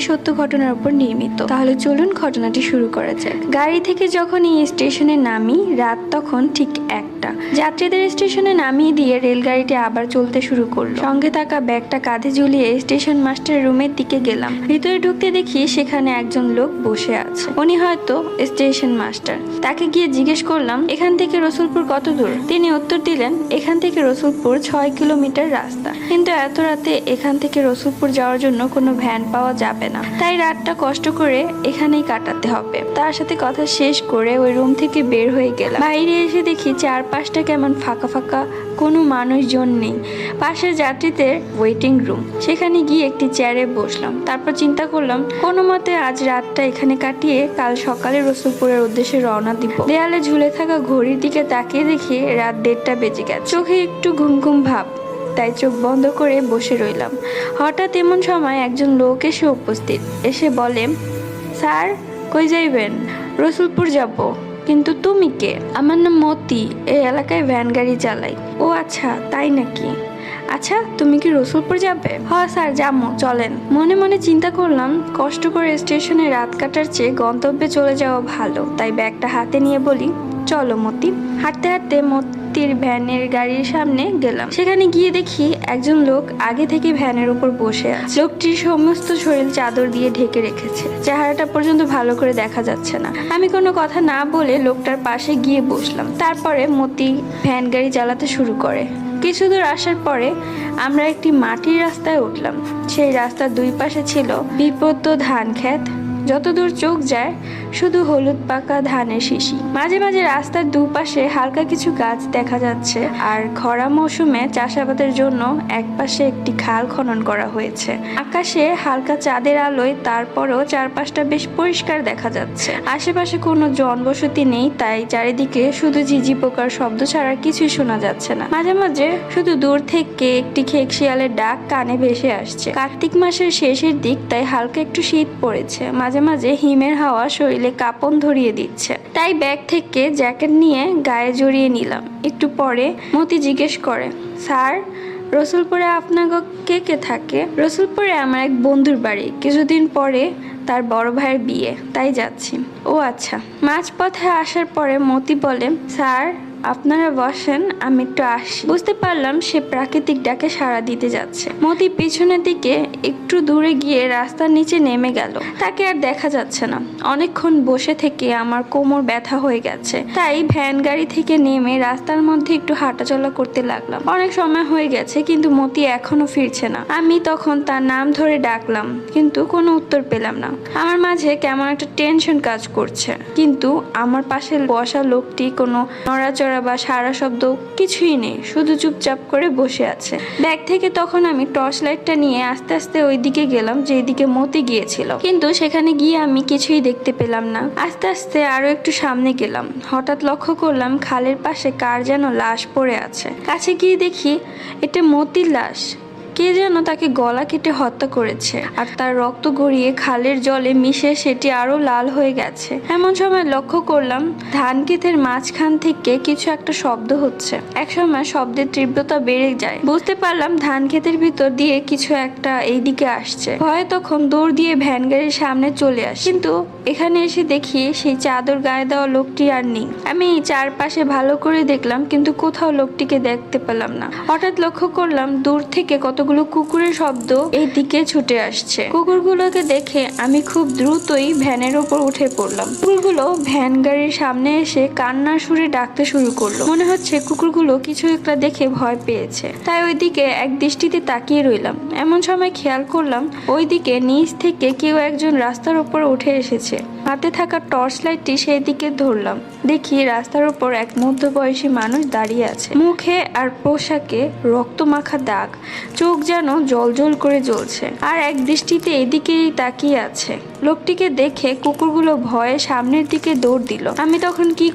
সত্য ঘটনার উপর নির্মিত। তাহলে চলুন ঘটনাটি শুরু করা যাক। গাড়ি থেকে যখন এই স্টেশনে নামি, রাত তখন ঠিক 1টা। যাত্রীদের স্টেশনে নামিয়ে দিয়ে রেলগাড়িটি আবার চলতে শুরু করলো। সঙ্গে থাকা ব্যাগটা কাঁধে ঝুলিয়ে স্টেশন মাস্টার রুমের দিকে গেলাম। ভিতরে ঢুকতে দেখি সেখানে একজন লোক বসে আছে। উনি হয়তো স্টেশন মাস্টার। তাকে গিয়ে জিজ্ঞেস করলাম, এখান থেকে রসুলপুর কত দূর? তিনি উত্তর দিলেন, এখান থেকে রসুলপুর 6 কিলোমিটার রাস্তা, কিন্তু এত রাতে এখান থেকে রসুলপুর যাওয়ার জন্য কোনো ভ্যান পাওয়া যাবে না, তাই রাতটা কষ্ট করে এখানেই কাটাতে হবে। তার সাথে কথা শেষ করে ওই রুম থেকে বের হয়ে গেলাম। বাইরে এসে দেখি চারপাশটা কেমন ফাঁকা ফাঁকা, কোনো মানুষজন নেই। পাশের যাত্রীদের ওয়েটিং রুম, সেখানে গিয়ে একটি চেয়ারে বসলাম। তারপর চিন্তা করলাম কোনো মতে আজ রাতটা এখানে কাটিয়ে কাল সকালে রসুলপুরের উদ্দেশ্যে রওনা দিব। দেয়ালে ঝুলে থাকা ঘড়ির দিকে তাকিয়ে দেখি রাত 1:30 বেজে গেছে। চোখে একটু ঘুম ঘুম ভাব, তাই চোখ বন্ধ করে বসে রইলাম। হঠাৎ এমন সময় একজন লোক এসে উপস্থিত। এসে বলে, স্যার কই যাইবেন? রসুলপুর যাব। কিন্তু তুমি কে? আমার নাম মতি, এই এলাকায় ভ্যান গাড়ি চালাই। ও আচ্ছা, তাই নাকি? আচ্ছা, তুমি কি রসুলপুর যাবে? হ্যাঁ স্যার, যাবো, চলেন। মনে মনে চিন্তা করলাম কষ্ট করে স্টেশনে রাত কাটার চেয়ে গন্তব্যে চলে যাওয়া ভালো, তাই ব্যাগটা হাতে নিয়ে বলি, চলো মতি। হাঁটতে হাঁটতে মতির ভ্যানের গাড়ির সামনে গেলাম। সেখানে গিয়ে দেখি একজন লোক আগে থেকে ভ্যানের উপর বসে আছে। লোকটির সমস্ত শরীর চাদর দিয়ে ঢেকে রেখেছে, চেহারাটা পর্যন্ত ভালো করে দেখা যাচ্ছে না। আমি কোনো কথা না বলে লোকটার পাশে গিয়ে বসলাম। তারপরে মতি ভ্যান গাড়ি চালাতে শুরু করে। কিছু দূর আসার পরে আমরা একটি মাটির রাস্তায় উঠলাম। সেই রাস্তার দুই পাশে ছিল বিপত্ত ধান ক্ষেত। যতদূর চোখ যায় শুধু হলুদ পাকা ধানের শিশি। মাঝে মাঝে রাস্তার দুপাশে হালকা কিছু গাছ দেখা যাচ্ছে। আর খরা মৌসুমে চাষাবাদের জন্য একপাশে একটি খাল খনন করা হয়েছে। আকাশে হালকা চাঁদের আলোয় তারপরও চারপাশটা বেশ পরিষ্কার দেখা যাচ্ছে। আশেপাশে কোনো জনবসতি নেই, তাই চারিদিকে শুধু ঝিঝি পোকার শব্দ ছাড়া কিছুই শোনা যাচ্ছে না। মাঝে মাঝে শুধু দূর থেকে একটি খেক শিয়ালের ডাক কানে ভেসে আসছে। কার্তিক মাসের শেষের দিক, তাই হালকা একটু শীত পড়েছে। মাঝে মাঝে হিমের হাওয়া শরীরে কাঁপন ধরিয়ে দিচ্ছে, তাই ব্যাগ থেকে জ্যাকেট নিয়ে গায়ে জড়িয়ে নিলাম। একটু পরে মতি জিজ্ঞেস করে, স্যার রসুলপুরে আপনার কে কে থাকে? রসুলপুরে আমার এক বন্ধুর বাড়ি, কিছুদিন পরে তার বড় ভাইয়ের বিয়ে, তাই যাচ্ছি। ও আচ্ছা। মাঝপথে আসার পরে মতি বলে, স্যার আপনারা বসেন, আমি একটু আসি। বুঝতে পারলাম সে প্রাকৃতিক ডাকে সাড়া দিতে যাচ্ছে। মতি পিছনের দিকে একটু দূরে গিয়ে রাস্তার নিচে নেমে গেল। তাকে আর দেখা যাচ্ছে না। অনেকক্ষণ বসে থেকে আমার কোমর ব্যথা হয়ে গেছে, তাই ভ্যান গাড়ি থেকে নেমে রাস্তার মধ্যে একটু হাঁটাচলা করতে লাগলাম। অনেক সময় হয়ে গেছে, কিন্তু মতি এখনো ফিরছে না। আমি তখন তার নাম ধরে ডাকলাম, কিন্তু কোনো উত্তর পেলাম না। আমার মাঝে কেমন একটা টেনশন কাজ করছে। কিন্তু আমার পাশে বসা লোকটি কোনো নড়াচড়া বা সারা শব্দ কিছুই নেই, শুধু চুপচাপ করে বসে আছে। ব্যাগ থেকে তখন আমি টর্চ লাইটটা নিয়ে আস্তে আস্তে ওই দিকে গেলাম যেদিকে মতি গিয়েছিল, কিন্তু সেখানে গিয়ে আমি কিছুই দেখতে পেলাম না। আস্তে আস্তে আরো একটু সামনে গেলাম। হঠাৎ লক্ষ্য করলাম খালের পাশে কার যেন লাশ পড়ে আছে। কাছে গিয়ে দেখি এটা মতির লাশ। কে যেন তাকে গলা কেটে হত্যা করেছে, আর তার রক্ত গড়িয়ে খালের জলে মিশে সেটি আরো লাল হয়ে গেছে। এমন সময় লক্ষ্য করলাম ধান ক্ষেতের মাঝখান থেকে কিছু একটা শব্দ হচ্ছে। একসময় শব্দের তীব্রতা বেড়ে যায়। বুঝতে পারলাম ধান ক্ষেতের ভিতর দিয়ে কিছু একটা এইদিকে আসছে। ভয়ে তখন দৌড় দিয়ে ভ্যান গাড়ির সামনে চলে আসি, কিন্তু এখানে এসে দেখি সেই চাদর গায়ে দেওয়া লোকটি আর নেই। আমি চারপাশে ভালো করে দেখলাম, কিন্তু কোথাও লোকটিকে দেখতে পেলাম না। হঠাৎ লক্ষ্য করলাম দূর থেকে কতগুলো কুকুরের শব্দ এই দিকে ছুটে আসছে। কুকুরগুলোকে দেখে আমি খুব দ্রুতই ভ্যানের উপর উঠে পড়লাম। কুকুরগুলো ভ্যান গাড়ির সামনে এসে কান্নার সুরে ডাকতে শুরু করলো। মনে হচ্ছে কুকুরগুলো কিছু একটা দেখে ভয় পেয়েছে, তাই ওইদিকে এক দৃষ্টিতে তাকিয়ে রইলাম। এমন সময় খেয়াল করলাম ওইদিকে নিচ থেকে কেউ একজন রাস্তার উপর উঠে এসেছে। হাতে থাকা টর্চ লাইটটি সেই দিকে ধরলাম। দেখি রাস্তার উপর এক মধ্যবয়সী মানুষ দাঁড়িয়ে আছে। মুখে আর পোশাকে রক্ত মাখা দাগ, চোখ যেন জল করে জ্বলছে, আর এক দৃষ্টিতে এদিকেই তাকিয়ে আছে। লোকটিকে দেখে কুকুরগুলো ভয়ে সামনের দিকে দৌড় দিল। আমি তখন কি